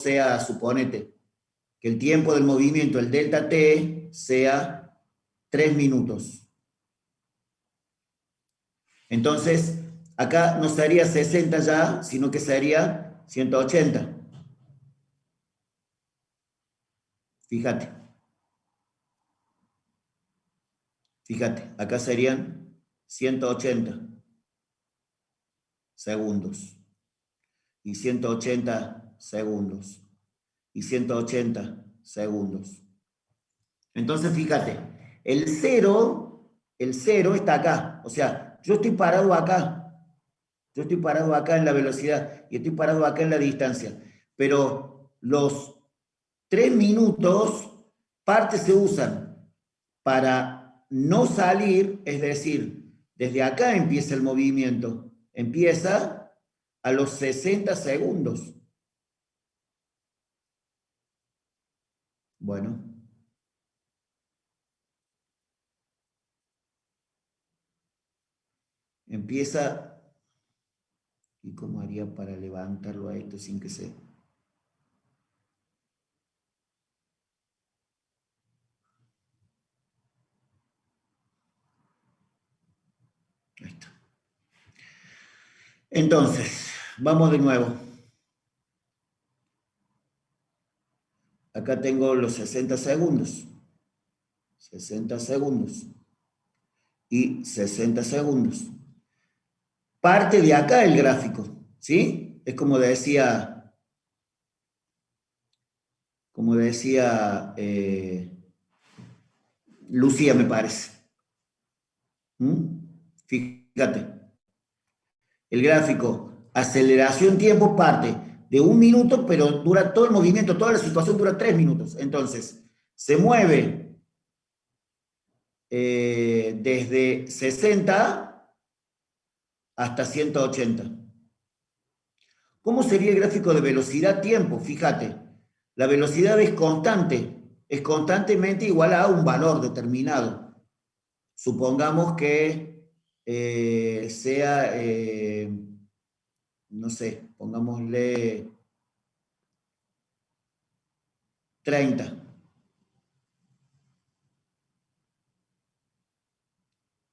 sea, suponete, que el tiempo del movimiento, el delta t, sea 3 minutos. Entonces, acá no sería 60 ya, sino que sería 180. Fíjate. Fíjate, acá serían 180 segundos. Y 180 segundos. Y 180 segundos. Entonces, fíjate, el cero está acá. O sea, yo estoy parado acá. Yo estoy parado acá en la velocidad y estoy parado acá en la distancia. Pero los 3 minutos, parte se usan para no salir, es decir, desde acá empieza el movimiento. Empieza a los 60 segundos. Bueno. Empieza. ¿Y cómo haría para levantarlo a esto sin que se... Ahí está. Entonces, vamos de nuevo. Acá tengo los 60 segundos. 60 segundos. Y 60 segundos. Parte de acá el gráfico, ¿sí? Es como decía Lucía, me parece. Fíjate. El gráfico, aceleración tiempo, parte de 1 minuto, pero dura todo el movimiento, toda la situación dura 3 minutos. Entonces, se mueve desde 60 hasta 180. ¿Cómo sería el gráfico de velocidad-tiempo? Fíjate, la velocidad es constante, es constantemente igual a un valor determinado. Supongamos que sea, no sé, pongámosle 30.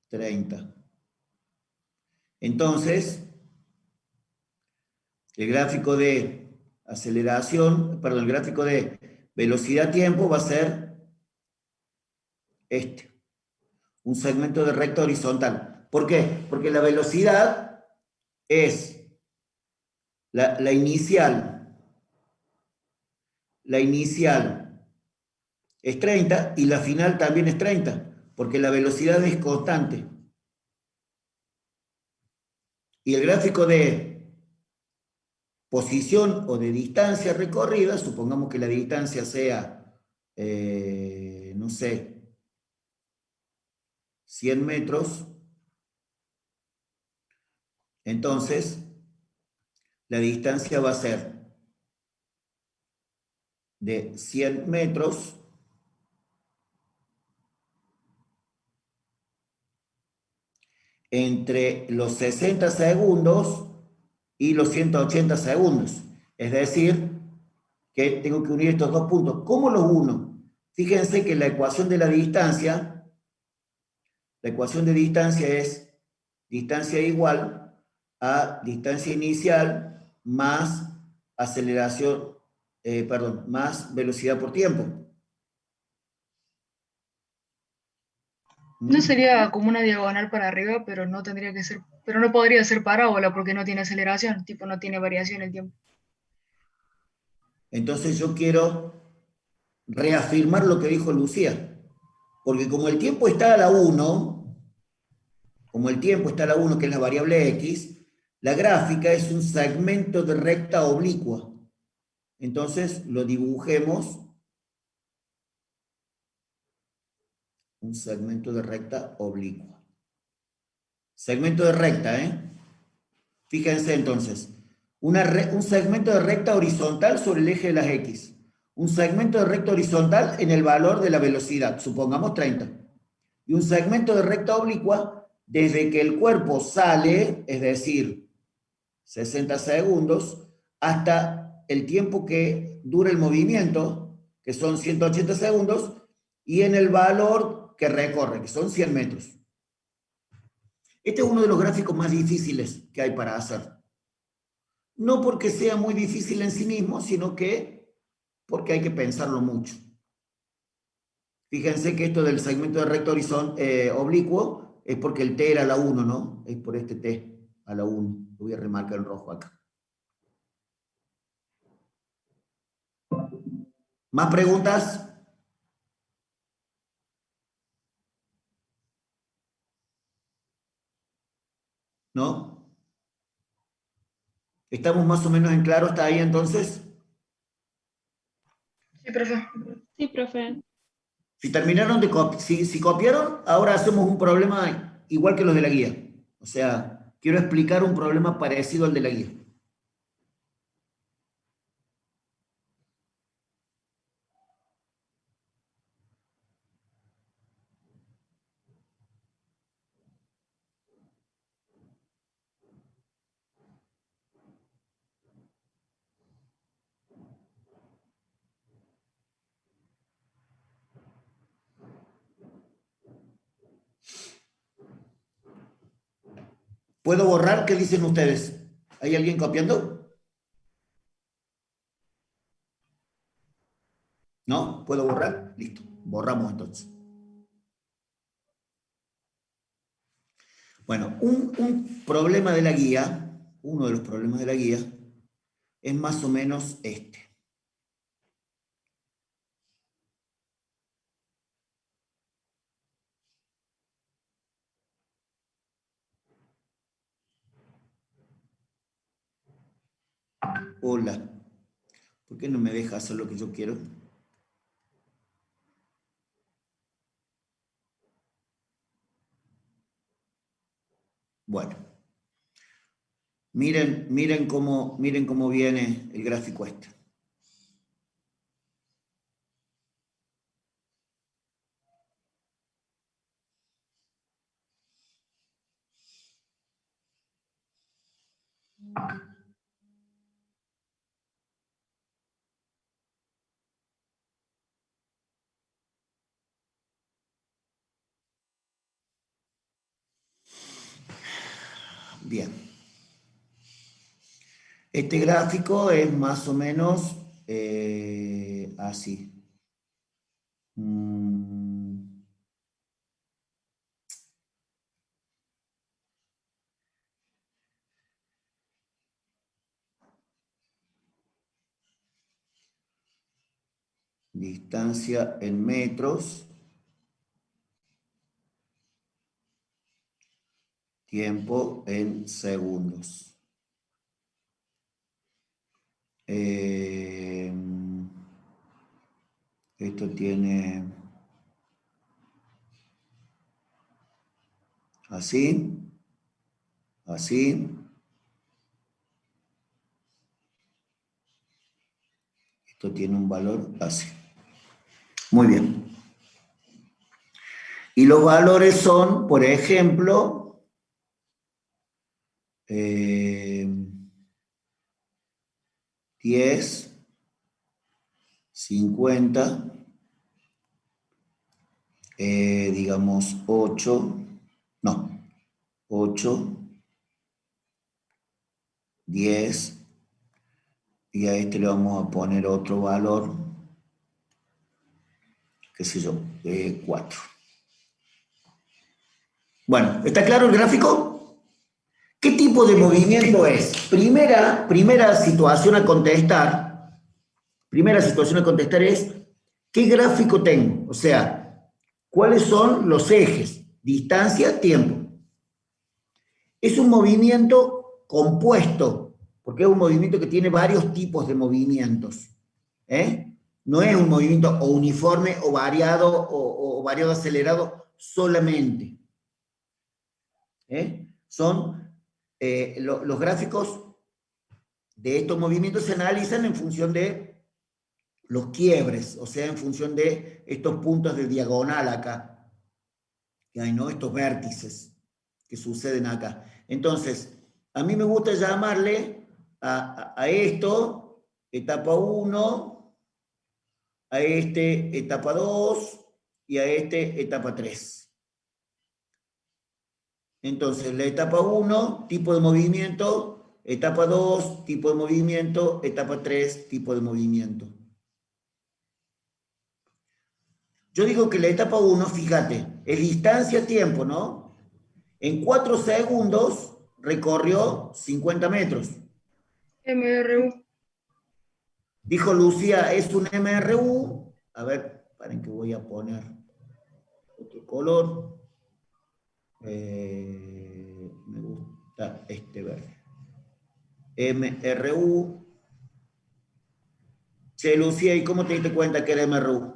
30. Entonces, el gráfico de aceleración, perdón, el gráfico de velocidad-tiempo va a ser este, un segmento de recta horizontal. ¿Por qué? Porque la velocidad es la inicial. La inicial es 30 y la final también es 30, porque la velocidad es constante. Y el gráfico de posición o de distancia recorrida, supongamos que la distancia sea, no sé, 100 metros, entonces la distancia va a ser de 100 metros entre los 60 segundos y los 180 segundos. Es decir, que tengo que unir estos dos puntos. ¿Cómo los uno? Fíjense que la ecuación de distancia es distancia igual a distancia inicial más aceleración, más velocidad por tiempo. No sería como una diagonal para arriba, pero no tendría que ser, pero no podría ser parábola porque no tiene aceleración, tipo no tiene variación el tiempo. Entonces yo quiero reafirmar lo que dijo Lucía, porque como el tiempo está a la 1, que es la variable x, la gráfica es un segmento de recta oblicua. Entonces lo dibujemos, un segmento de recta oblicua. Segmento de recta, Fíjense entonces, un segmento de recta horizontal sobre el eje de las x. Un segmento de recta horizontal en el valor de la velocidad, supongamos 30. Y un segmento de recta oblicua desde que el cuerpo sale, es decir, 60 segundos, hasta el tiempo que dura el movimiento, que son 180 segundos, y en el valor que recorre, que son 100 metros. Este es uno de los gráficos más difíciles que hay para hacer. No porque sea muy difícil en sí mismo, sino que porque hay que pensarlo mucho. Fíjense que esto del segmento de recto oblicuo es porque el T era la 1, ¿no? Es por este T a la 1. Lo voy a remarcar en rojo acá. ¿Más preguntas? ¿No? ¿Estamos más o menos en claro hasta ahí entonces? Sí, profe. Sí, profe. Si terminaron de si copiaron, ahora hacemos un problema igual que los de la guía. O sea, quiero explicar un problema parecido al de la guía. ¿Puedo borrar? ¿Qué dicen ustedes? ¿Hay alguien copiando? ¿No? ¿Puedo borrar? Listo. Borramos entonces. Bueno, un problema de la guía, uno de los problemas de la guía, es más o menos este. Hola. ¿Por qué no me deja hacer lo que yo quiero? Bueno. Miren cómo viene el gráfico este. Bien. Este gráfico es más o menos así. Distancia en metros. Tiempo en segundos. Esto tiene así, así. Esto tiene un valor así. Muy bien. Y los valores son, por ejemplo, 10, 50, digamos 8, no, 8, 10, y a este le vamos a poner otro valor, qué sé yo, 4. Bueno, ¿está claro el gráfico? ¿Qué tipo de movimiento es? Primera situación a contestar es, ¿qué gráfico tengo? O sea, ¿cuáles son los ejes? Distancia, tiempo. Es un movimiento compuesto, porque es un movimiento que tiene varios tipos de movimientos. No es un movimiento o uniforme o variado o variado acelerado solamente. Son los gráficos de estos movimientos se analizan en función de los quiebres, o sea, en función de estos puntos de diagonal acá, que hay, ¿no? Estos vértices que suceden acá. Entonces, a mí me gusta llamarle a esto etapa 1, a este etapa 2 y a este etapa 3. Entonces, la etapa 1, tipo de movimiento, etapa 2, tipo de movimiento, etapa 3, tipo de movimiento. Yo digo que la etapa 1, fíjate, es distancia-tiempo, ¿no? En 4 segundos recorrió 50 metros. MRU. Dijo Lucía, es un MRU. A ver, paren que voy a poner otro color. Me gusta este verde. MRU. Che, Lucía, ¿y cómo te diste cuenta que era MRU?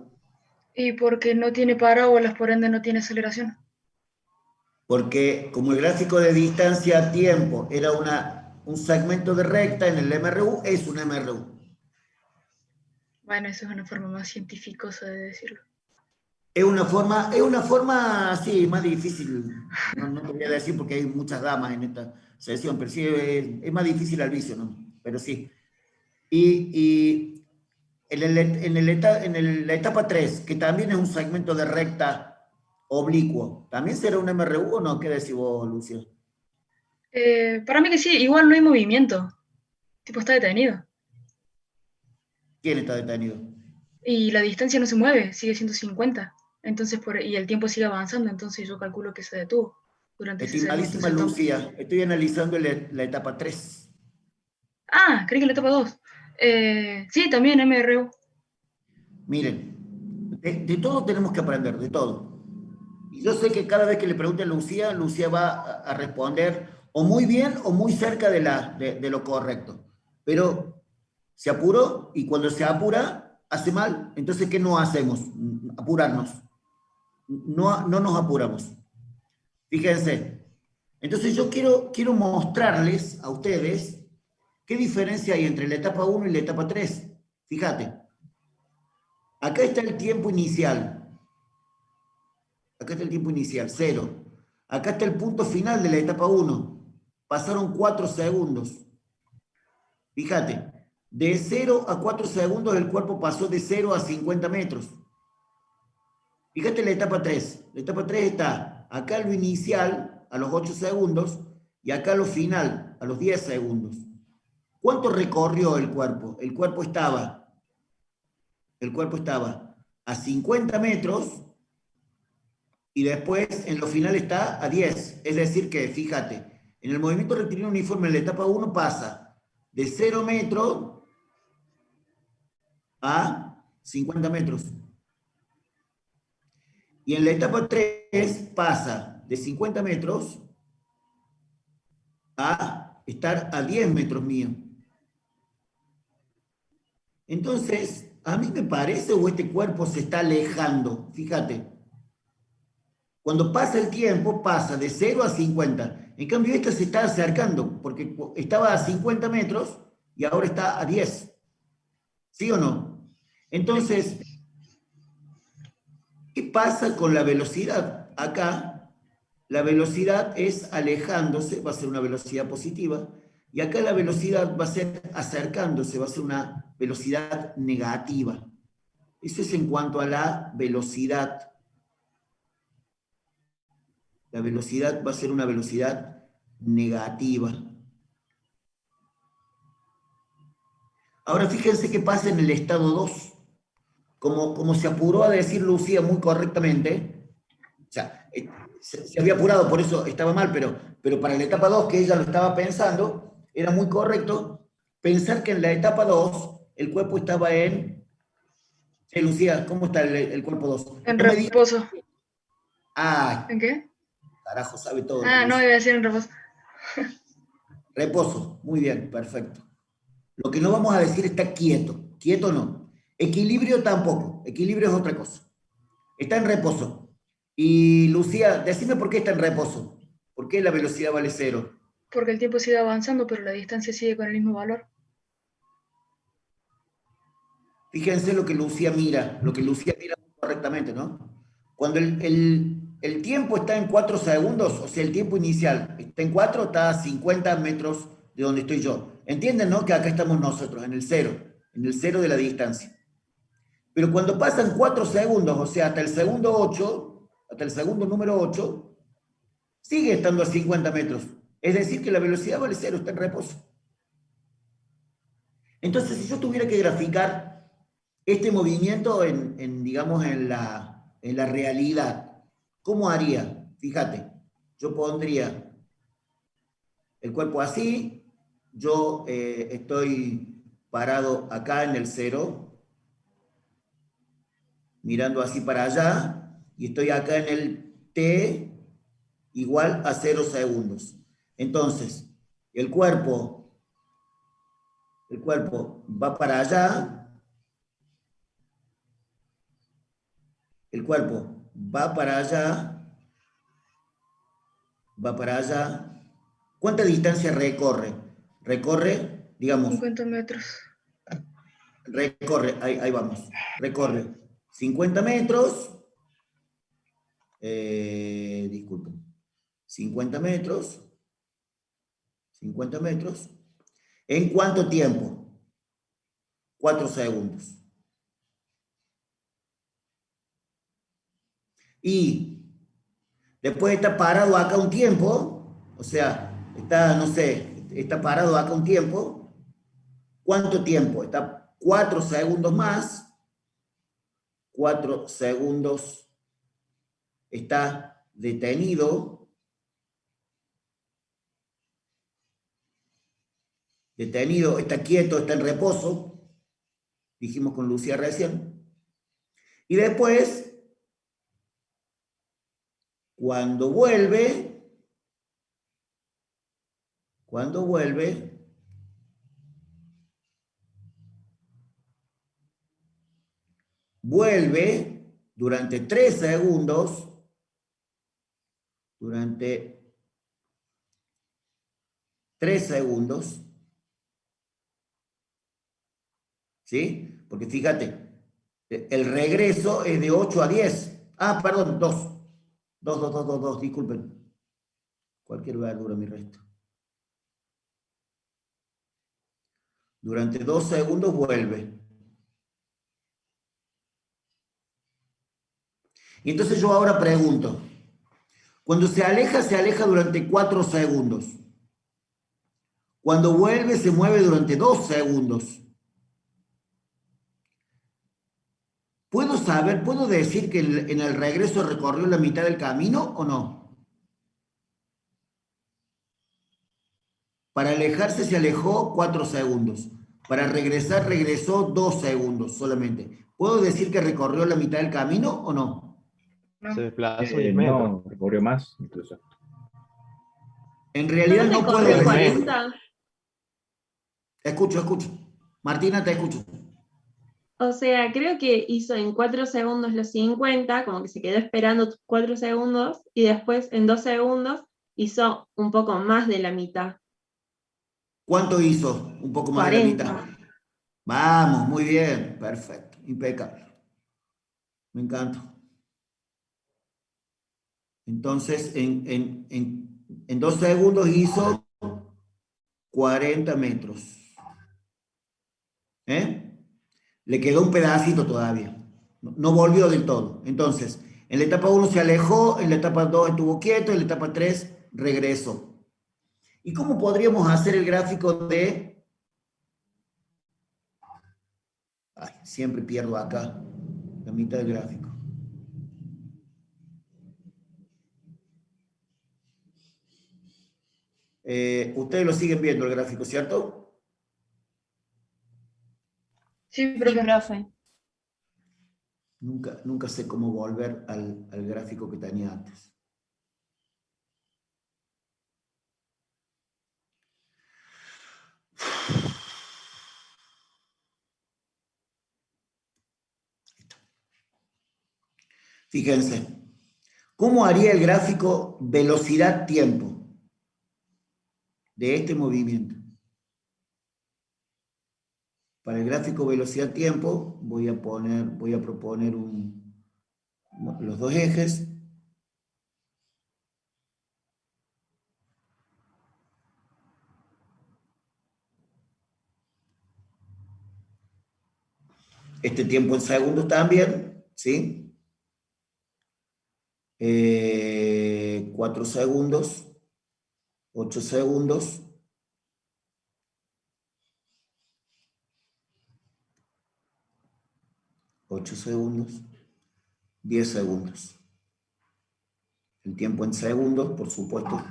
Y porque no tiene parábolas, por ende no tiene aceleración. Porque como el gráfico de distancia-tiempo era un segmento de recta en el MRU, es un MRU. Bueno, eso es una forma más científicosa de decirlo. Es una forma, sí, más difícil. No te voy a decir porque hay muchas damas en esta sesión, pero sí, es más difícil al vicio, ¿no? Pero sí. Y la etapa 3, que también es un segmento de recta oblicuo, ¿también será un MRU o no? ¿Qué decís vos, Lucio? Para mí que sí, igual no hay movimiento. Tipo, está detenido. ¿Quién está detenido? Y la distancia no se mueve, sigue siendo 50. Entonces, y el tiempo sigue avanzando, entonces yo calculo que se detuvo durante ese segmento. Estimadísima Lucia, estoy analizando la etapa 3. Ah, creí que la etapa 2. Sí, también MRU. Miren, de todo tenemos que aprender, de todo. Y yo sé que cada vez que le pregunte a Lucía, Lucía va a responder o muy bien o muy cerca de lo correcto. Pero se apuró y cuando se apura, hace mal. Entonces, ¿qué no hacemos? Apurarnos. No nos apuramos. Fíjense. Entonces, yo quiero mostrarles a ustedes qué diferencia hay entre la etapa 1 y la etapa 3. Fíjate. Acá está el tiempo inicial. Acá está el tiempo inicial, 0. Acá está el punto final de la etapa 1. Pasaron 4 segundos. Fíjate, de 0 a 4 segundos el cuerpo pasó de 0 a 50 metros. Fíjate la etapa 3. La etapa 3 está acá lo inicial, a los 8 segundos, y acá lo final, a los 10 segundos. ¿Cuánto recorrió el cuerpo? El cuerpo estaba a 50 metros y después en lo final está a 10. Es decir que, fíjate, en el movimiento rectilíneo uniforme en la etapa 1 pasa de 0 metros a 50 metros. Y en la etapa 3 pasa de 50 metros a estar a 10 metros mío. Entonces, a mí me parece o este cuerpo se está alejando, fíjate. Cuando pasa el tiempo, pasa de 0 a 50. En cambio, esta se está acercando, porque estaba a 50 metros y ahora está a 10. ¿Sí o no? Entonces, ¿qué pasa con la velocidad? Acá, la velocidad es alejándose, va a ser una velocidad positiva, y acá la velocidad va a ser acercándose, va a ser una velocidad negativa. Eso es en cuanto a la velocidad. La velocidad va a ser una velocidad negativa. Ahora fíjense qué pasa en el estado 2. Como se apuró a decir Lucía muy correctamente, o sea, se había apurado, por eso estaba mal, pero para la etapa 2, que ella lo estaba pensando, era muy correcto pensar que en la etapa 2 el cuerpo estaba en... Lucía, ¿cómo está el cuerpo 2? En No me digas... reposo. Ah, ¿En qué? carajo, sabe todo. Ah, no, iba a decir en reposo. Reposo, muy bien, perfecto. Lo que no vamos a decir está quieto. Quieto no. Equilibrio tampoco. Equilibrio es otra cosa. Está en reposo. Y Lucía, decime por qué está en reposo. ¿Por qué la velocidad vale 0? Porque el tiempo sigue avanzando, pero la distancia sigue con el mismo valor. Fíjense lo que Lucía mira correctamente, ¿no? Cuando el tiempo está en 4 segundos, o sea, el tiempo inicial está en 4, está a 50 metros de donde estoy yo. ¿Entienden, no? Que acá estamos nosotros, en el cero de la distancia. Pero cuando pasan 4 segundos, o sea, hasta el segundo 8, hasta el segundo número 8, sigue estando a 50 metros. Es decir, que la velocidad vale cero, está en reposo. Entonces, si yo tuviera que graficar este movimiento digamos, en la realidad, ¿cómo haría? Fíjate, yo pondría el cuerpo así, yo estoy parado acá en el cero, mirando así para allá, y estoy acá en el t igual a 0 segundos. Entonces, el cuerpo, el cuerpo va para allá, el cuerpo va para allá, va para allá. ¿Cuánta distancia recorre? Recorre, digamos, 50 metros. recorre, ahí vamos, recorre 50 metros, disculpen, 50 metros, 50 metros. ¿En cuánto tiempo? 4 segundos. Y después está parado acá un tiempo, o sea, está, no sé, está parado acá un tiempo. ¿Cuánto tiempo? Está 4 segundos más. 4 segundos está detenido. Detenido, está quieto, está en reposo. Dijimos con Lucía recién. Y después, cuando vuelve, cuando vuelve, vuelve durante 3 segundos, durante 3 segundos, ¿sí? Porque fíjate, el regreso es de 8 a 10. Ah, perdón, 2. 2, 2, 2, 2, 2, disculpen. Cualquier verdura mi resto. Durante 2 segundos vuelve. Y entonces yo ahora pregunto, cuando se aleja durante 4 segundos. Cuando vuelve, se mueve durante 2 segundos. ¿Puedo saber, puedo decir que en el regreso recorrió la mitad del camino o no? Para alejarse se alejó 4 segundos. Para regresar regresó 2 segundos solamente. ¿Puedo decir que recorrió la mitad del camino o no? Se No. desplazó 10 metros. No, recorrió más incluso. En ¿No realidad no puedo recorrió Un decir. metro. 40? Escucho, escucho. Martina, te escucho. O sea, creo que hizo en 4 segundos los 50, como que se quedó esperando 4 segundos, y después en 2 segundos hizo un poco más de la mitad, ¿Cuánto hizo? Un poco más de la mitad. 40. Vamos, muy bien. Perfecto. Impecable. Me encanta. Entonces, en 2 segundos hizo 40 metros. ¿Eh? Le quedó un pedacito todavía. No volvió del todo. Entonces, en la etapa 1 se alejó, en la etapa 2 estuvo quieto, en la etapa 3 regresó. ¿Y cómo podríamos hacer el gráfico de... Ay, siempre pierdo acá la mitad del gráfico. Ustedes lo siguen viendo el gráfico, ¿cierto? Sí, Sí, profe. profe. Nunca sé cómo volver al gráfico que tenía antes. Fíjense, ¿cómo haría el gráfico velocidad-tiempo de este movimiento? Para el gráfico velocidad-tiempo voy a proponer los dos ejes. este tiempo en segundos también, ¿sí? 4 segundos, 8 segundos, 8 segundos, 10 segundos. El tiempo en segundos, por supuesto.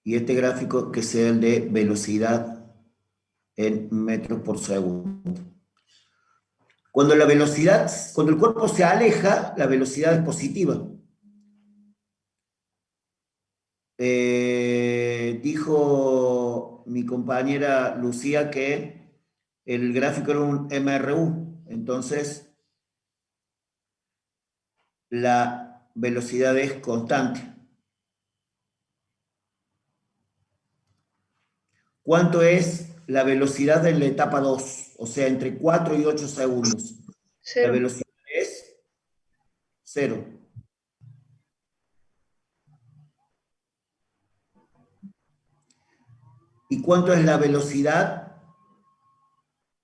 Y este gráfico que sea el de velocidad en metros por segundo. Cuando el cuerpo se aleja, la velocidad es positiva. Dijo mi compañera Lucía que el gráfico era un MRU, entonces la velocidad es constante. ¿Cuánto es la velocidad en la etapa 2? O sea, entre 4 y 8 segundos. La 0. velocidad es 0. ¿Y cuánto es la velocidad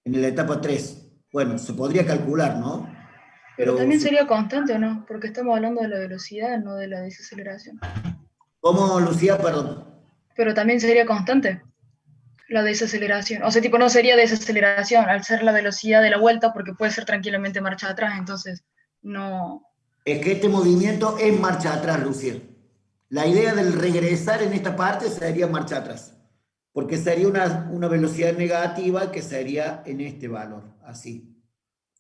en la etapa 3? Bueno, se podría calcular, ¿no? Pero también sería constante, ¿o no? Porque estamos hablando de la velocidad, no de la desaceleración. ¿Cómo, Lucía? Perdón. Pero también sería constante la desaceleración. O sea, tipo, no sería desaceleración al ser la velocidad de la vuelta, porque puede ser tranquilamente marcha atrás, entonces no. Es que este movimiento es marcha atrás, Lucía. La idea del regresar en esta parte sería marcha atrás, porque sería una velocidad negativa que sería en este valor, así.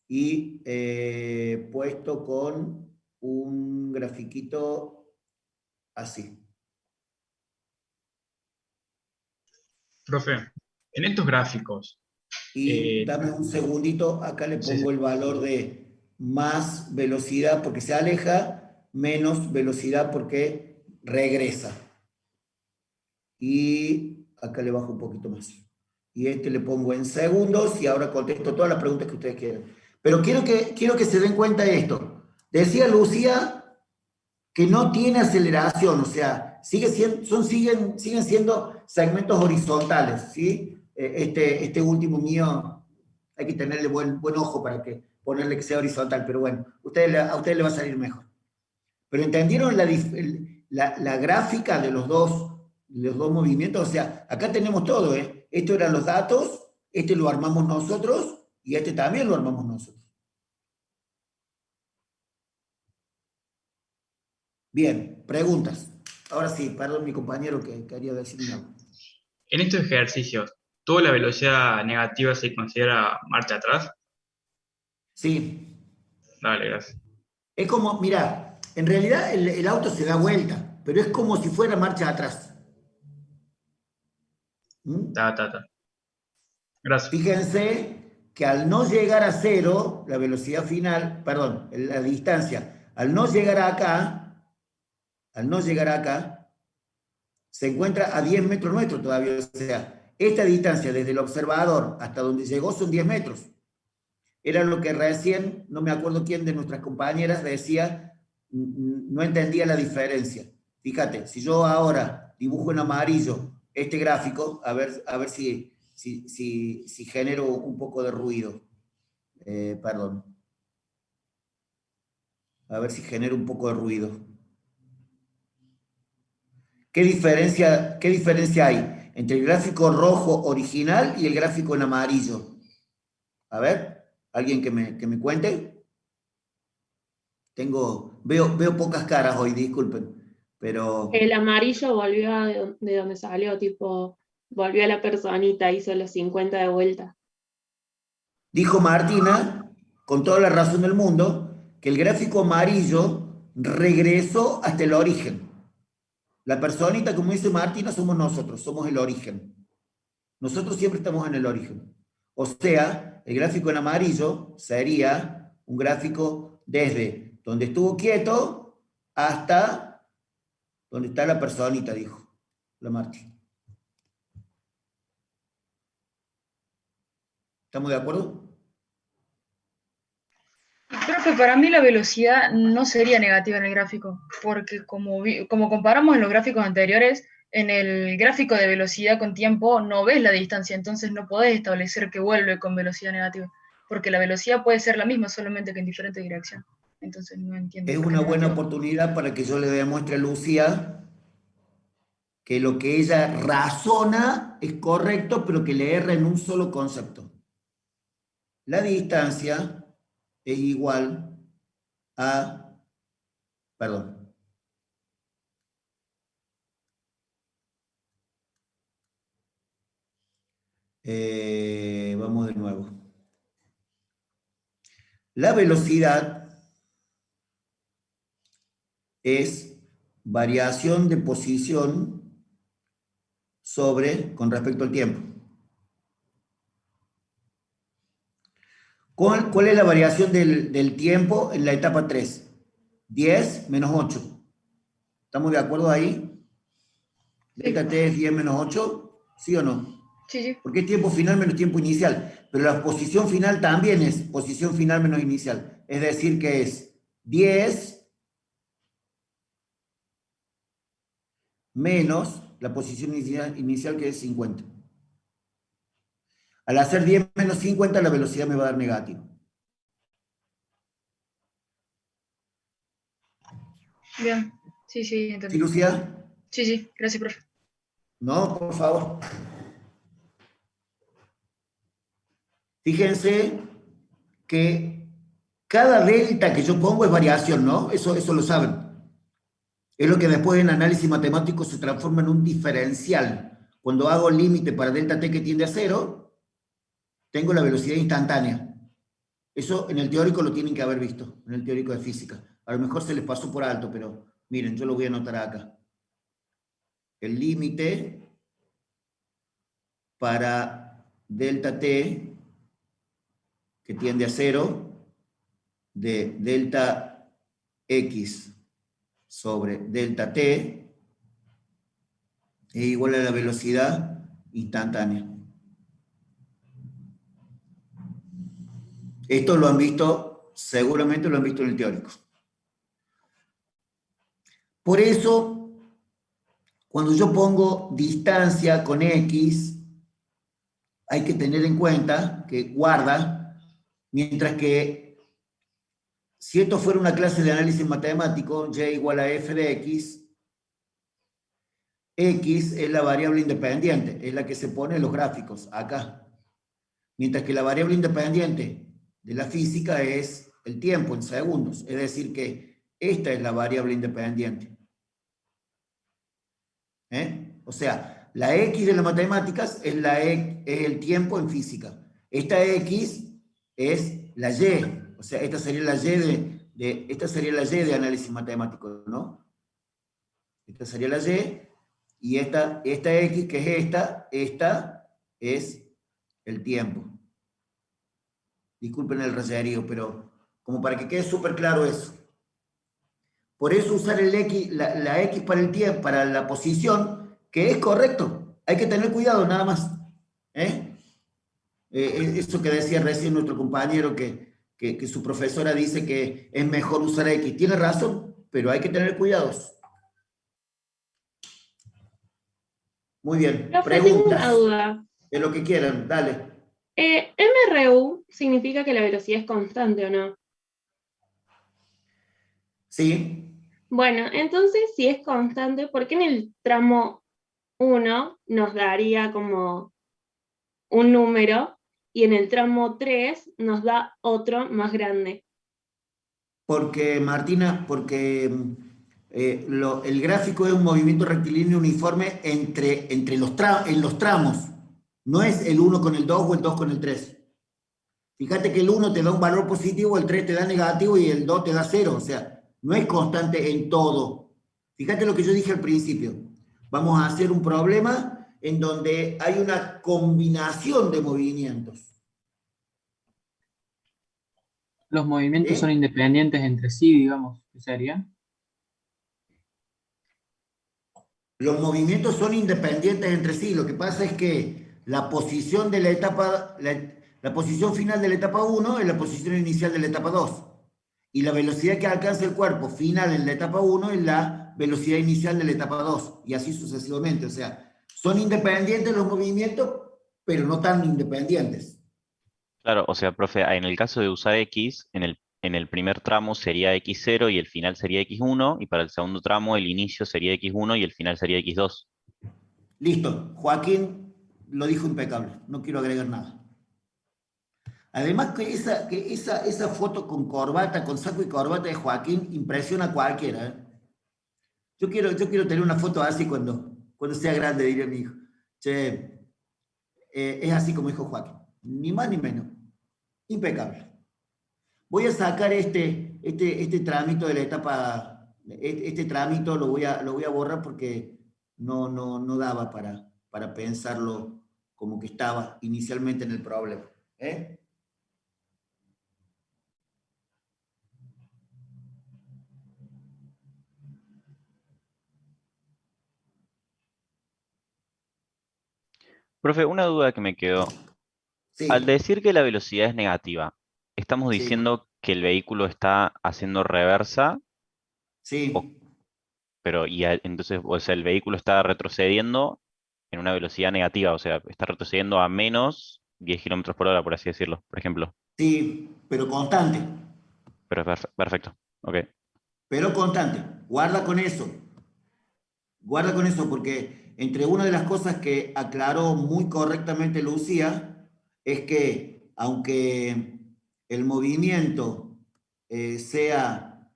Y puesto con un grafiquito así. Profe, en estos gráficos, Y dame un segundito, acá le pongo el valor de más velocidad porque se aleja, menos velocidad porque regresa. Y acá le bajo un poquito más. Y este le pongo en segundos y ahora contesto todas las preguntas que ustedes quieran. Pero quiero que se den cuenta de esto. Decía Lucía que no tiene aceleración, o sea, siguen siendo segmentos horizontales, ¿sí? Este último mío hay que tenerle buen ojo para ponerle que sea horizontal, pero bueno, a ustedes le va a salir mejor. Pero ¿entendieron la gráfica de los dos movimientos? O sea, acá tenemos todo, ¿eh? Estos eran los datos, este lo armamos nosotros y este también lo armamos nosotros. Bien, preguntas. Ahora sí, perdón mi compañero que quería decirme algo. en estos ejercicios, ¿toda la velocidad negativa se considera marcha atrás? Sí, Dale, gracias. es como, mira, en realidad el auto se da vuelta, pero es como si fuera marcha atrás. ¿Mm? Ta. Gracias. Fíjense que al no llegar a cero, la velocidad final, perdón, la distancia, al no llegar acá, se encuentra a 10 metros nuestros todavía. O sea, esta distancia desde el observador hasta donde llegó son 10 metros. Era lo que recién, no me acuerdo quién de nuestras compañeras decía, no entendía la diferencia. Fíjate, si yo ahora dibujo en amarillo este gráfico, a ver si genero un poco de ruido. Perdón. A ver si genero un poco de ruido. ¿Qué diferencia hay entre el gráfico rojo original y el gráfico en amarillo? A ver, ¿alguien que me cuente? Veo pocas caras hoy, disculpen, pero... El amarillo volvió de donde salió, tipo, volvió a la personita, hizo los 50 de vuelta. Dijo Martina, con toda la razón del mundo, que el gráfico amarillo regresó hasta el origen. La personita, como dice Martina, somos nosotros, somos el origen. Nosotros siempre estamos en el origen. O sea, el gráfico en amarillo sería un gráfico desde donde estuvo quieto hasta donde está la personita, dijo la Martina. ¿Estamos de acuerdo? Creo que para mí la velocidad no sería negativa en el gráfico, porque como comparamos en los gráficos anteriores, en el gráfico de velocidad con tiempo no ves la distancia, entonces no podés establecer que vuelve con velocidad negativa. porque la velocidad puede ser la misma, solamente que en diferente dirección. Entonces no entiendo. Es por qué una buena negativo. oportunidad para que yo le demuestre a Lucía que lo que ella razona es correcto, pero que le erra en un solo concepto. La distancia es igual a, perdón, vamos de nuevo. La velocidad es variación de posición con respecto al tiempo. ¿Cuál es la variación del tiempo en la etapa 3? 10 menos 8. ¿Estamos de acuerdo ahí? ¿Delta T es 10 menos 8? ¿Sí o no? Sí, sí. Porque es tiempo final menos tiempo inicial. Pero la posición final también es posición final menos inicial. Es decir, que es 10 menos la posición inicial que es 50. Al hacer 10 menos 50, la velocidad me va a dar negativo. Bien. Sí, sí, ¿Sí, entendí. Lucía? Sí, sí, gracias, profe. No, por favor. Fíjense que cada delta que yo pongo es variación, ¿no? Eso lo saben. Es lo que después en análisis matemático se transforma en un diferencial. Cuando hago el límite para delta t que tiende a 0, tengo la velocidad instantánea. Eso en el teórico lo tienen que haber visto, en el teórico de física. A lo mejor se les pasó por alto, pero miren, yo lo voy a anotar acá. El límite para delta t que tiende a 0 de delta x sobre delta t es igual a la velocidad instantánea. Esto lo han visto, seguramente lo han visto en el teórico. Por eso, cuando yo pongo distancia con x, hay que tener en cuenta que guarda, mientras que si esto fuera una clase de análisis matemático, y igual a f de x es la variable independiente, es la que se pone en los gráficos, acá. Mientras que la variable independiente de la física es el tiempo en segundos, es decir que esta es la variable independiente. O sea, la x de las matemáticas es el tiempo en física. Esta x es la y, o sea, esta sería la y de análisis matemático, ¿no? Esta sería la y esta x, que es esta es el tiempo. Disculpen el rayerío, pero como para que quede súper claro eso. Por eso usar el x, la x para el tiempo, para la posición, que es correcto. Hay que tener cuidado nada más. Eso que decía recién nuestro compañero, que su profesora dice que es mejor usar x. Tiene razón, pero hay que tener cuidados. Muy bien. Profe, tengo una Preguntas duda. de lo que quieran, dale. MRU significa que la velocidad es constante, ¿o no? Sí. Bueno, entonces, si es constante, ¿por qué en el tramo 1 nos daría como un número y en el tramo 3 nos da otro más grande? Porque, Martina, el gráfico es un movimiento rectilíneo uniforme en los tramos. No es el 1 con el 2 o el 2 con el 3. Fíjate que el 1 te da un valor positivo, el 3 te da negativo y el 2 te da 0. O sea, no es constante en todo. Fíjate lo que yo dije al principio. Vamos a hacer un problema en donde hay una combinación de movimientos. Los movimientos son independientes entre sí, digamos, ¿qué sería? Los movimientos son independientes entre sí. Lo que pasa es que la posición de la etapa, la posición final de la etapa 1 es la posición inicial de la etapa 2. Y la velocidad que alcanza el cuerpo final en la etapa 1 es la velocidad inicial de la etapa 2. Y así sucesivamente. O sea, son independientes los movimientos, pero no tan independientes. Claro, o sea, profe, en el caso de usar X, en el primer tramo sería X0 y el final sería X1, y para el segundo tramo el inicio sería X1 y el final sería X2. Listo, Joaquín lo dijo impecable, no quiero agregar nada. Además que esa foto con corbata, con saco y corbata de Joaquín impresiona a cualquiera, ¿eh? Yo quiero tener una foto así cuando sea grande, diría mi hijo. Che, es así como dijo Joaquín, ni más ni menos, impecable. Voy a sacar este trámite de la etapa, este trámite lo voy a borrar porque no daba para pensarlo como que estaba inicialmente en el problema. ¿Eh? Profe, una duda que me quedó. Al Sí, decir que la velocidad es negativa, ¿estamos sí, diciendo que el vehículo está haciendo reversa, o, sí. pero entonces, o sea, el vehículo está retrocediendo en una velocidad negativa, o sea, está retrocediendo a menos 10 kilómetros por hora, por así decirlo, por ejemplo? Sí, pero constante, Pero perfecto. Ok. pero constante. Guarda con eso, porque entre una de las cosas que aclaró muy correctamente Lucía es que aunque el movimiento sea,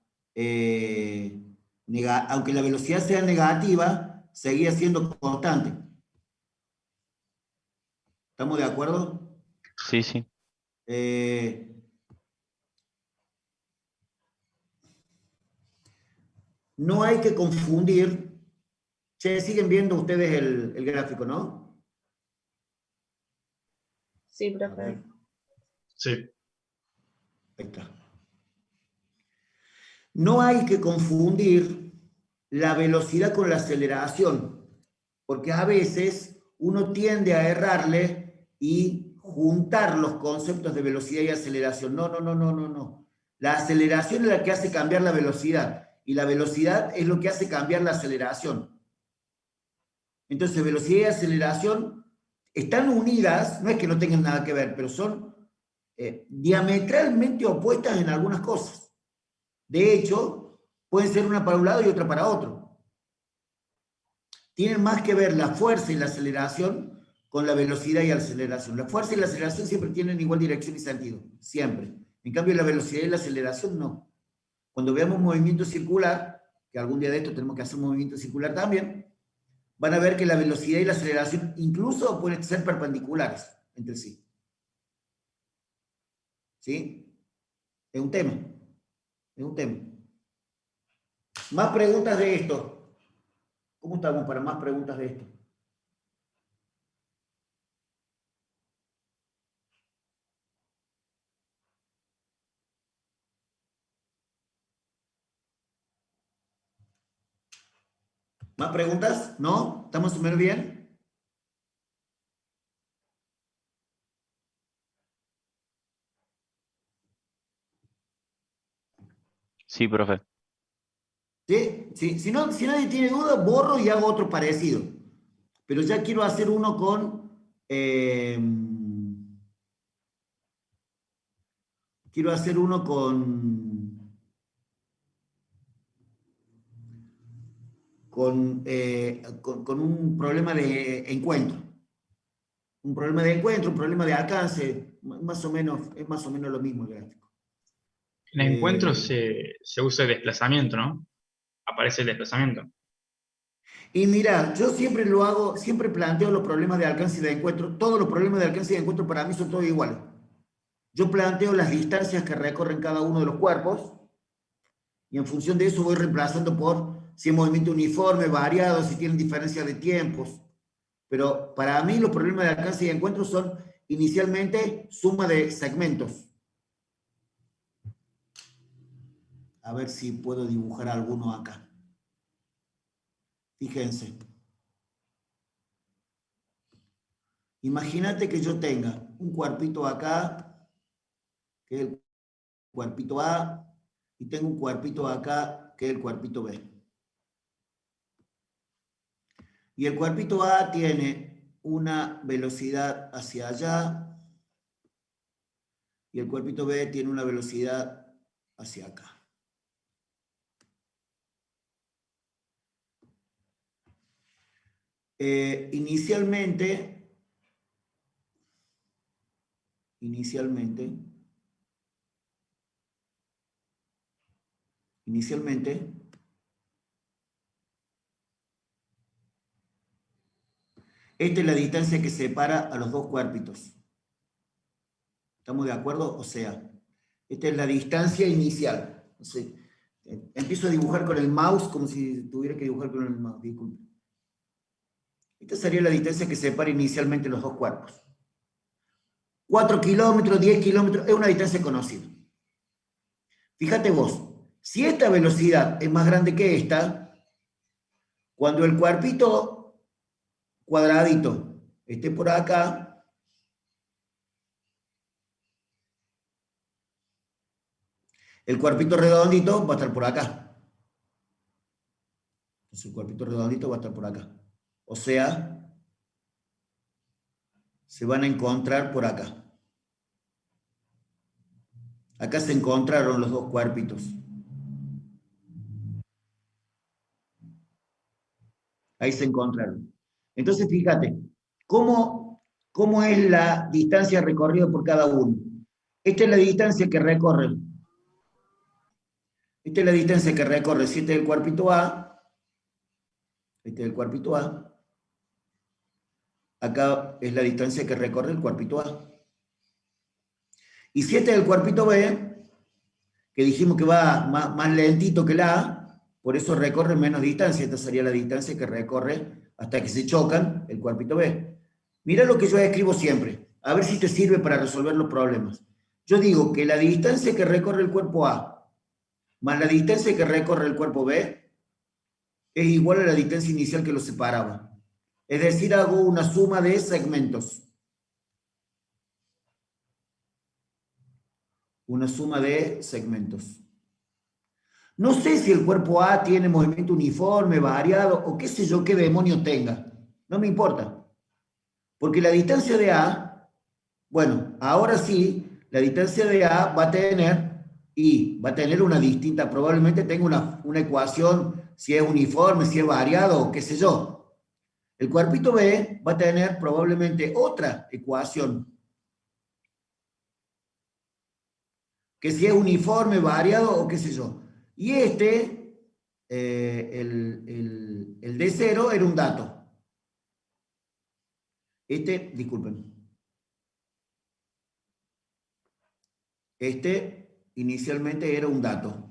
aunque la velocidad sea negativa, seguía siendo constante. ¿Estamos de acuerdo? Sí, sí. Eh, no hay que confundir. Che, siguen viendo ustedes el gráfico, ¿no? Sí, A ver, profe. Sí. ahí está. No hay que confundir la velocidad con la aceleración, porque a veces uno tiende a errarle y juntar los conceptos de velocidad y aceleración. No, no, no, no, no, no. La aceleración es la que hace cambiar la velocidad y la velocidad es lo que hace cambiar la aceleración. Entonces, velocidad y aceleración están unidas, no es que no tengan nada que ver, pero son diametralmente opuestas en algunas cosas. De hecho, pueden ser una para un lado y otra para otro. Tienen más que ver la fuerza y la aceleración con la velocidad y la aceleración. La fuerza y la aceleración siempre tienen igual dirección y sentido, siempre. En cambio, la velocidad y la aceleración no. Cuando veamos movimiento circular, que algún día de esto tenemos que hacer movimiento circular también, van a ver que la velocidad y la aceleración incluso pueden ser perpendiculares entre sí. ¿Sí? Es un tema. Es un tema. Más preguntas de esto. ¿Cómo estamos para más preguntas de esto? ¿Más preguntas? ¿No? ¿Estamos súper bien? Sí, profe. ¿Sí? ¿Sí? Si nadie tiene duda, borro y hago otro parecido. Pero ya quiero hacer uno quiero hacer uno con un problema de encuentro. Un problema de encuentro, un problema de alcance, más o menos, es más o menos lo mismo el gráfico. En encuentros se usa el desplazamiento, ¿no? Aparece el desplazamiento. Y mira, yo siempre lo hago, siempre planteo los problemas de alcance y de encuentro. Todos los problemas de alcance y de encuentro para mí son todos iguales. Yo planteo las distancias que recorren cada uno de los cuerpos y en función de eso voy reemplazando por si es movimiento uniforme, variado, si tienen diferencia de tiempos. Pero para mí los problemas de alcance y de encuentro son inicialmente suma de segmentos. A ver si puedo dibujar alguno acá. Fíjense. Imagínate que yo tenga un cuerpito acá, que es el cuerpito A, y tengo un cuerpito acá, que es el cuerpito B. Y el cuerpito A tiene una velocidad hacia allá, y el cuerpito B tiene una velocidad hacia acá. Inicialmente, esta es la distancia que separa a los dos cuerpitos. ¿Estamos de acuerdo? O sea, esta es la distancia inicial. No sé, empiezo a dibujar con el mouse como si tuviera que dibujar con el mouse, disculpe. Esta sería la distancia que separa inicialmente los dos cuerpos. 4 kilómetros, 10 kilómetros, es una distancia conocida. Fíjate vos, si esta velocidad es más grande que esta, cuando el cuerpito cuadradito esté por acá, el cuerpito redondito va a estar por acá. Entonces el cuerpito redondito va a estar por acá. O sea, se van a encontrar por acá. Acá se encontraron los dos cuerpitos. Ahí se encontraron. Entonces, fíjate, ¿cómo es la distancia recorrida por cada uno? Esta es la distancia que recorre. Esta es la distancia que recorre. Si este es el cuerpito A, este es el cuerpito A. Acá es la distancia que recorre el cuerpito A. Y si este es el cuerpito B, que dijimos que va más lentito que la A, por eso recorre menos distancia. Esta sería la distancia que recorre hasta que se chocan el cuerpito B. Mira lo que yo escribo siempre, a ver si te sirve para resolver los problemas. Yo digo que la distancia que recorre el cuerpo A más la distancia que recorre el cuerpo B es igual a la distancia inicial que los separaba. Es decir, hago una suma de segmentos. Una suma de segmentos. No sé si el cuerpo A tiene movimiento uniforme, variado, o qué sé yo qué demonio tenga. No me importa. Porque la distancia de A, bueno, ahora sí, la distancia de A va a tener una distinta, probablemente tenga una ecuación, si es uniforme, si es variado, o qué sé yo. El cuerpito B va a tener probablemente otra ecuación, que si es uniforme, variado o qué sé yo. Y el D0 era un dato. Disculpen. Inicialmente era un dato.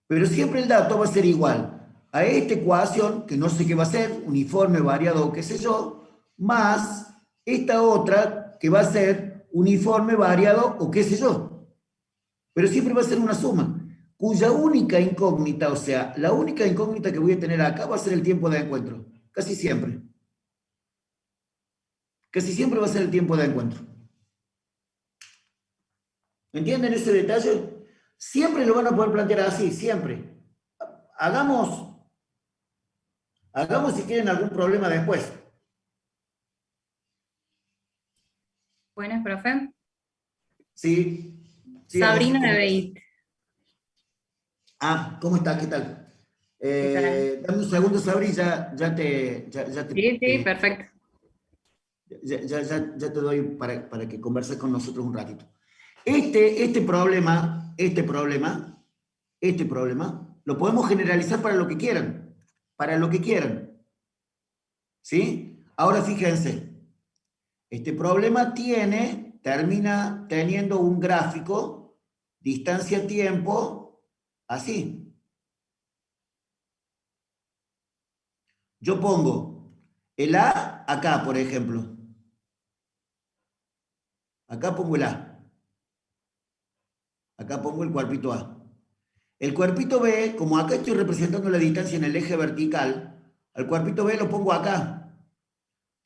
Pero siempre el dato va a ser igual a esta ecuación, que no sé qué va a ser, uniforme, variado o qué sé yo, más esta otra que va a ser uniforme, variado o qué sé yo. Pero siempre va a ser una suma, cuya única incógnita, o sea, la única incógnita que voy a tener acá va a ser el tiempo de encuentro. Casi siempre. Casi siempre va a ser el tiempo de encuentro. ¿Entienden ese detalle? Siempre lo van a poder plantear así, siempre. Hagamos si tienen algún problema después. Buenas, profe. Sí. Sabrina de Beit. ¿Cómo estás? ¿Qué tal? Dame un segundo, Sabri, ya te... Sí, perfecto. Ya te doy para que converses con nosotros un ratito. Este problema, lo podemos generalizar para lo que quieran. Para lo que quieran. ¿Sí? Ahora fíjense. Este problema termina teniendo un gráfico, distancia-tiempo, así. Yo pongo el A acá, por ejemplo. Acá pongo el A. Acá pongo el cuerpito A. El cuerpito B, como acá estoy representando la distancia en el eje vertical, al cuerpito B lo pongo acá.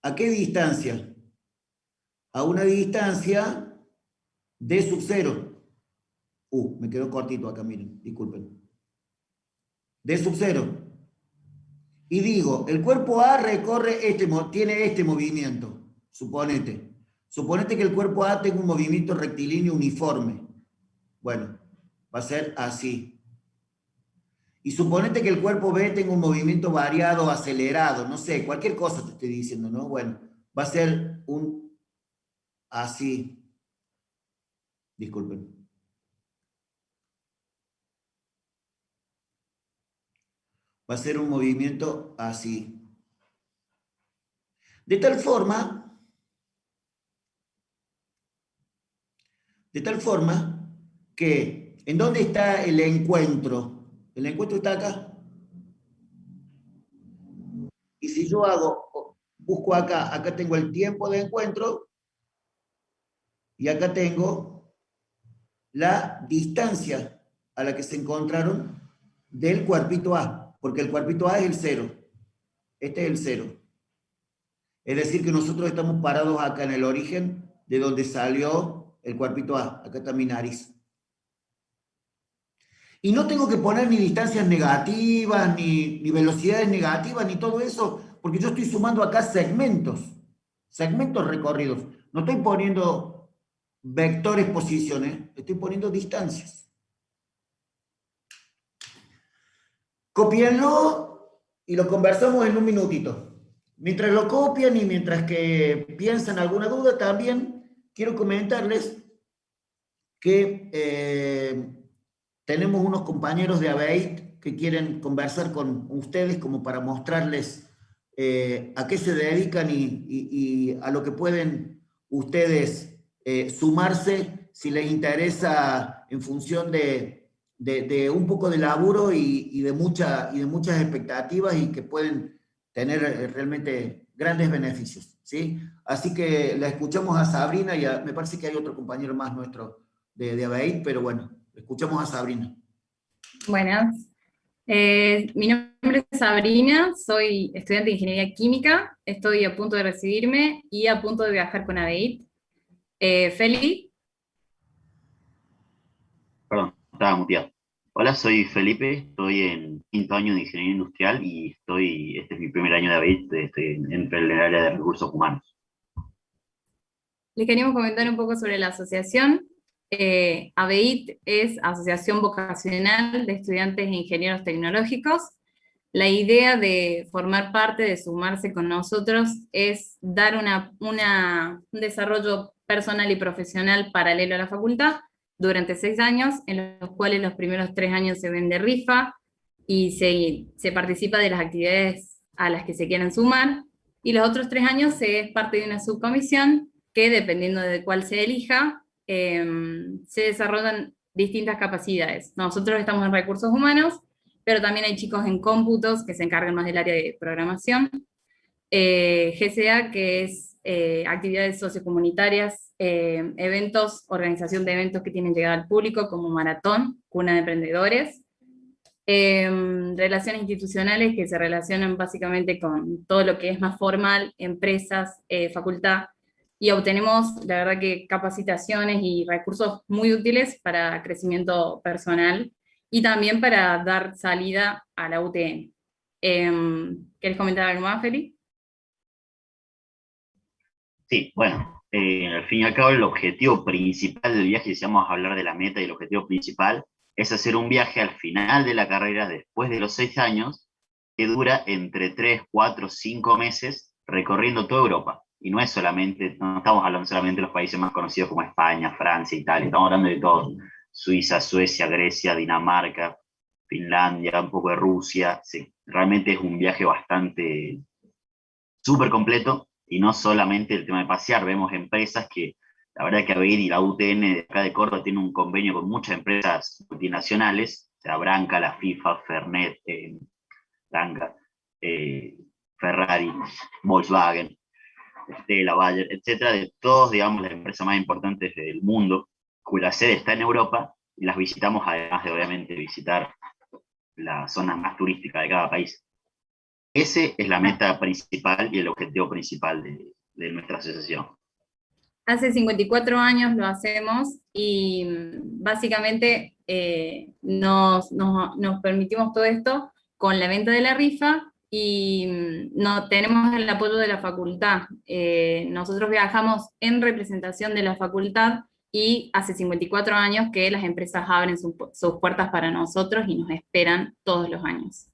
¿A qué distancia? A una distancia D sub 0. Me quedó cortito acá, miren, disculpen. D sub 0. Y digo, el cuerpo A tiene este movimiento, suponete. Suponete que el cuerpo A tenga un movimiento rectilíneo uniforme. Bueno, va a ser así. Y suponete que el cuerpo B tenga un movimiento variado, acelerado, no sé, cualquier cosa te estoy diciendo, ¿no? Bueno, va a ser un así. Disculpen. Va a ser un movimiento así. De tal forma que, ¿en dónde está el encuentro? El encuentro está acá. Y si yo busco acá tengo el tiempo de encuentro y acá tengo la distancia a la que se encontraron del cuerpito A, porque el cuerpito A es el 0. Este es el 0. Es decir, que nosotros estamos parados acá en el origen de donde salió el cuerpito A. Acá está mi nariz. Y no tengo que poner ni distancias negativas, ni velocidades negativas, ni todo eso, porque yo estoy sumando acá segmentos recorridos. No estoy poniendo vectores posiciones, estoy poniendo distancias. Copienlo y lo conversamos en un minutito. Mientras lo copian y mientras que piensan alguna duda, también quiero comentarles que tenemos unos compañeros de ABEIT que quieren conversar con ustedes como para mostrarles a qué se dedican y a lo que pueden ustedes sumarse si les interesa en función de un poco de laburo y de muchas expectativas y que pueden tener realmente grandes beneficios, ¿sí? Así que la escuchamos a Sabrina y me parece que hay otro compañero más nuestro de ABEIT, pero bueno, escuchamos a Sabrina. Buenas. Mi nombre es Sabrina, soy estudiante de Ingeniería Química, estoy a punto de recibirme y a punto de viajar con ABEIT. Feli. Perdón, estaba muteado. Hola, soy Felipe, estoy en quinto año de Ingeniería Industrial y este es mi primer año de ABIT, estoy en el área de recursos humanos. Les queríamos comentar un poco sobre la asociación. ABEIT es Asociación Vocacional de Estudiantes e Ingenieros Tecnológicos. La idea de formar parte, de sumarse con nosotros, es dar un desarrollo personal y profesional paralelo a la facultad durante 6 años, en los cuales los primeros 3 años se vende rifa y se participa de las actividades a las que se quieran sumar, y los otros 3 años se es parte de una subcomisión que, dependiendo de cuál se elija, se desarrollan distintas capacidades. Nosotros estamos en recursos humanos, pero también hay chicos en cómputos que se encargan más del área de programación. GCA, que es actividades sociocomunitarias, eventos, organización de eventos que tienen llegada al público, como Maratón, Cuna de Emprendedores. Relaciones institucionales, que se relacionan básicamente con todo lo que es más formal, empresas, facultad, y obtenemos, la verdad, que capacitaciones y recursos muy útiles para crecimiento personal y también para dar salida a la UTN. ¿Querés comentar algo más, Feli? Sí, bueno, al fin y al cabo el objetivo principal del viaje, si vamos a hablar de la meta y el objetivo principal, es hacer un viaje al final de la carrera, después de los 6 años, que dura entre 3, 4, 5 meses, recorriendo toda Europa. Y no estamos hablando solamente de los países más conocidos como España, Francia, Italia, estamos hablando de todos: Suiza, Suecia, Grecia, Dinamarca, Finlandia, un poco de Rusia. Sí, realmente es un viaje bastante súper completo, y no solamente el tema de pasear. Vemos empresas que, la verdad que ABEIT y la UTN de acá de Córdoba tienen un convenio con muchas empresas multinacionales, o sea, Branca, la FIFA, Fernet, Branca, Ferrari, Volkswagen, Stella, Bayer, etcétera, de todos, digamos, las empresas más importantes del mundo, cuya sede está en Europa, y las visitamos, además de, obviamente, visitar las zonas más turísticas de cada país. Esa es la meta principal y el objetivo principal de nuestra asociación. Hace 54 años lo hacemos y básicamente nos permitimos todo esto con la venta de la rifa y no tenemos el apoyo de la facultad. Nosotros viajamos en representación de la facultad y hace 54 años que las empresas abren sus puertas para nosotros y nos esperan todos los años.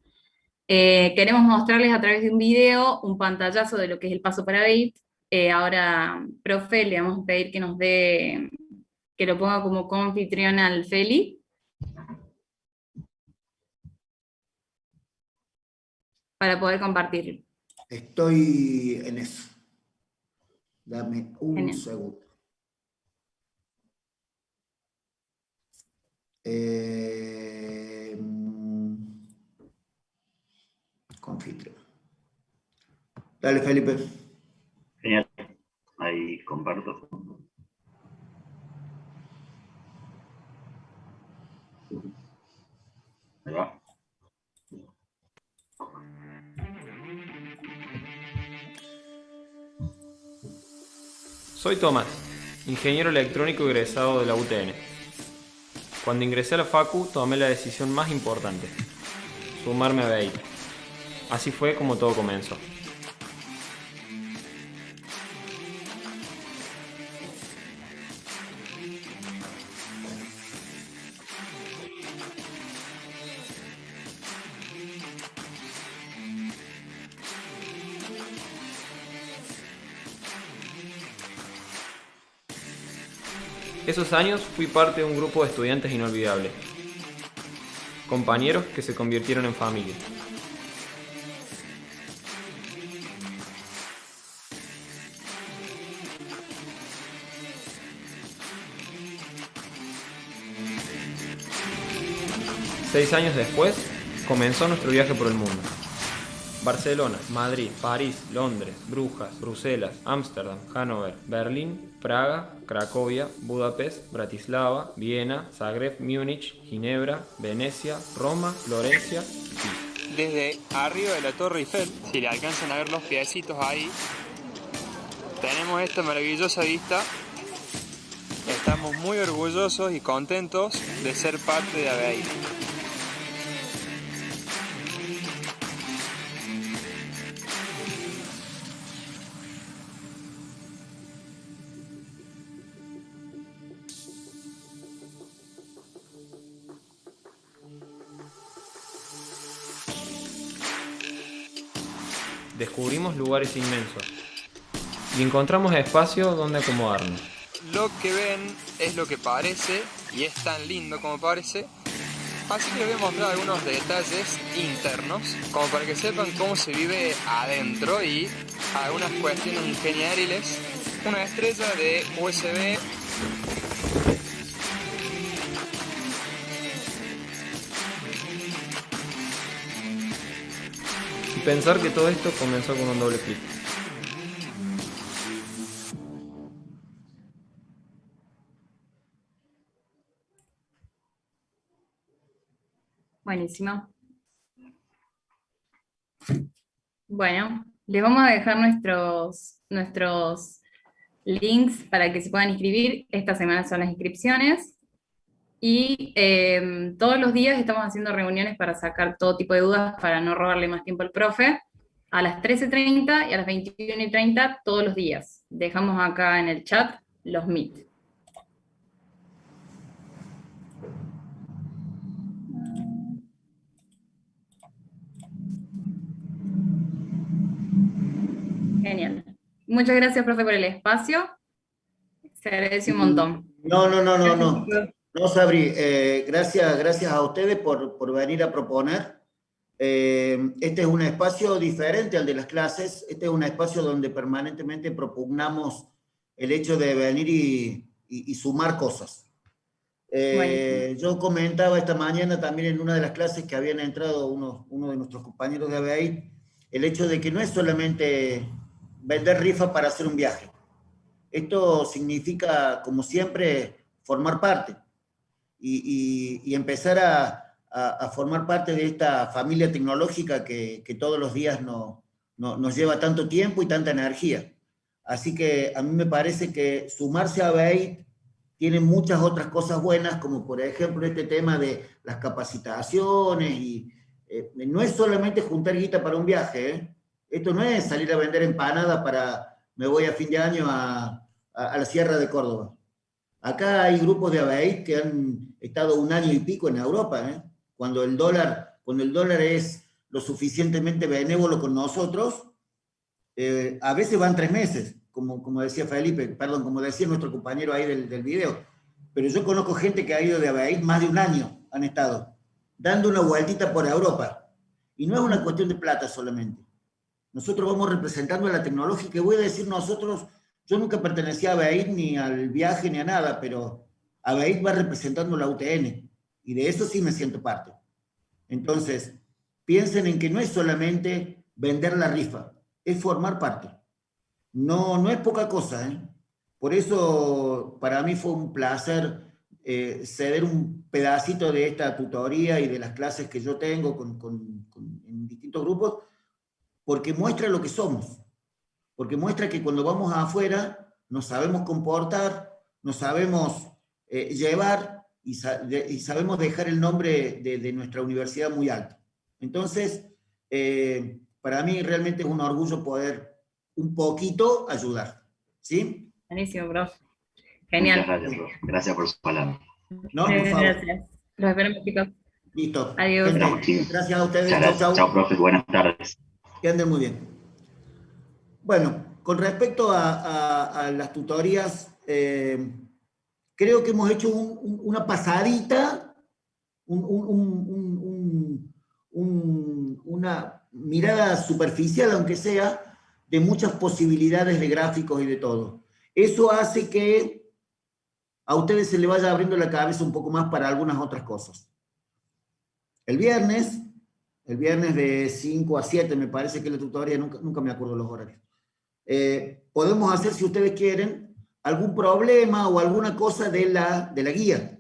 Queremos mostrarles a través de un video un pantallazo de lo que es el paso para ABEIT. Ahora, profe, le vamos a pedir que nos dé, que lo ponga como coanfitrión al Feli. Para poder compartirlo. Estoy en eso. Dame un Genial. segundo. Confitrión. Dale, Felipe. Genial. Ahí comparto. Ahí va. Soy Tomás, ingeniero electrónico egresado de la UTN. Cuando ingresé a la Facu tomé la decisión más importante, sumarme a ABEIT. Así fue como todo comenzó. Esos años fui parte de un grupo de estudiantes inolvidable, compañeros que se convirtieron en familia. Seis años después, comenzó nuestro viaje por el mundo. Barcelona, Madrid, París, Londres, Brujas, Bruselas, Ámsterdam, Hannover, Berlín, Praga, Cracovia, Budapest, Bratislava, Viena, Zagreb, Múnich, Ginebra, Venecia, Roma, Florencia. Desde arriba de la Torre Eiffel, si le alcanzan a ver los piecitos ahí, tenemos esta maravillosa vista. Estamos muy orgullosos y contentos de ser parte de ABEIT. Descubrimos lugares inmensos y encontramos espacio donde acomodarnos. Lo que ven es lo que parece y es tan lindo como parece. Así que les voy a mostrar algunos detalles internos, como para que sepan cómo se vive adentro y algunas cuestiones ingenieriles. Una estrella de USB. Y pensar que todo esto comenzó con un doble clic. Buenísimo. Bueno, les vamos a dejar nuestros links para que se puedan inscribir. Esta semana son las inscripciones. Y todos los días estamos haciendo reuniones para sacar todo tipo de dudas, para no robarle más tiempo al profe. A las 13:30 y a las 21:30 todos los días. Dejamos acá en el chat los Meet. Genial. Muchas gracias, profe, por el espacio. Se agradece un montón. No, Sabri, gracias a ustedes por venir a proponer. Este es un espacio diferente al de las clases. Este es un espacio donde permanentemente propugnamos el hecho de venir y sumar cosas. Yo comentaba esta mañana también en una de las clases que habían entrado uno de nuestros compañeros de ABEIT, el hecho de que no es solamente vender rifas para hacer un viaje. Esto significa, como siempre, formar parte y empezar a formar parte de esta familia tecnológica que todos los días nos lleva tanto tiempo y tanta energía. Así que a mí me parece que sumarse a ABEIT tiene muchas otras cosas buenas, como por ejemplo este tema de las capacitaciones y no es solamente juntar guita para un viaje, ¿eh? Esto no es salir a vender empanadas para, me voy a fin de año a la Sierra de Córdoba. Acá hay grupos de ABEIT que han estado 1 año y pico en Europa, ¿eh? Cuando el dólar es lo suficientemente benévolo con nosotros, a veces van 3 meses, como decía Felipe, perdón, como decía nuestro compañero ahí del video. Pero yo conozco gente que ha ido de ABEIT más de 1 año, han estado dando una vueltita por Europa. Y no es una cuestión de plata solamente. Nosotros vamos representando a la tecnológica, y voy a decir nosotros, yo nunca pertenecía a ABEIT ni al viaje ni a nada, pero ABEIT va representando la UTN, y de eso sí me siento parte. Entonces, piensen en que no es solamente vender la rifa, es formar parte. No es poca cosa, ¿eh? Por eso, para mí fue un placer ceder un pedacito de esta tutoría y de las clases que yo tengo en distintos grupos, porque muestra lo que somos, porque muestra que cuando vamos afuera nos sabemos comportar, nos sabemos llevar y sabemos dejar el nombre de nuestra universidad muy alto. Entonces, para mí realmente es un orgullo poder un poquito ayudar, ¿sí? Buenísimo, profe. Genial. Muchas gracias, profe. Gracias por sus palabras. No, por favor. Gracias. Los esperamos, chicos. Listo. Adiós. Gente, gracias a ustedes. Muchas gracias. Chau, chau. Chao, profe. Buenas tardes. Que anden muy bien. Bueno, con respecto a las tutorías, creo que hemos hecho una pasadita, una mirada superficial, aunque sea, de muchas posibilidades de gráficos y de todo. Eso hace que a ustedes se les vaya abriendo la cabeza un poco más para algunas otras cosas. El viernes de 5 a 7, me parece que la tutoría, nunca me acuerdo los horarios. Podemos hacer, si ustedes quieren, algún problema o alguna cosa de la guía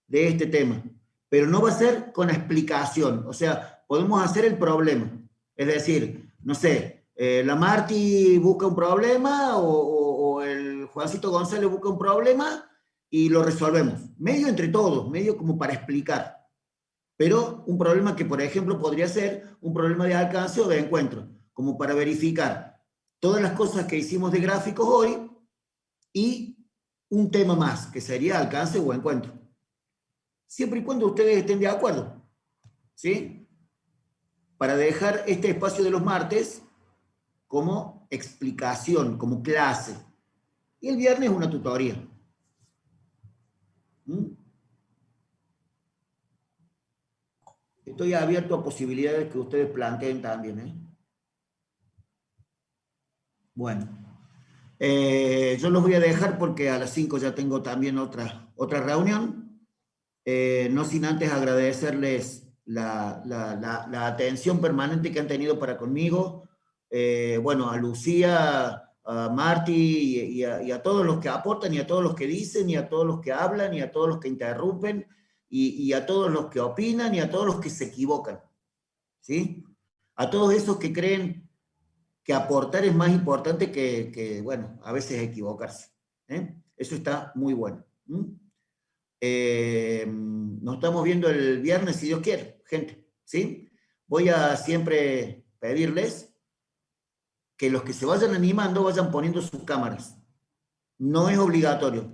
de este tema, pero no va a ser con explicación. O sea, podemos hacer el problema. Es decir, no sé, la Marti busca un problema o el Juancito González busca un problema y lo resolvemos. Medio entre todos, medio como para explicar. Pero un problema que, por ejemplo, podría ser un problema de alcance o de encuentro, como para verificar todas las cosas que hicimos de gráficos hoy y un tema más, que sería alcance o encuentro. Siempre y cuando ustedes estén de acuerdo, ¿sí? Para dejar este espacio de los martes como explicación, como clase. Y el viernes una tutoría. Estoy abierto a posibilidades que ustedes planteen también, ¿eh? Bueno, yo los voy a dejar porque a las 5 ya tengo también otra reunión. No sin antes agradecerles la atención permanente que han tenido para conmigo. Bueno, a Lucía, a Marti y a todos los que aportan, y a todos los que dicen, y a todos los que hablan, y a todos los que interrumpen, y a todos los que opinan, y a todos los que se equivocan, ¿sí? A todos esos que creen que aportar es más importante que bueno, a veces equivocarse, ¿eh? Eso está muy bueno. Nos estamos viendo el viernes, si Dios quiere, gente, ¿sí? Voy a siempre pedirles que los que se vayan animando vayan poniendo sus cámaras. No es obligatorio.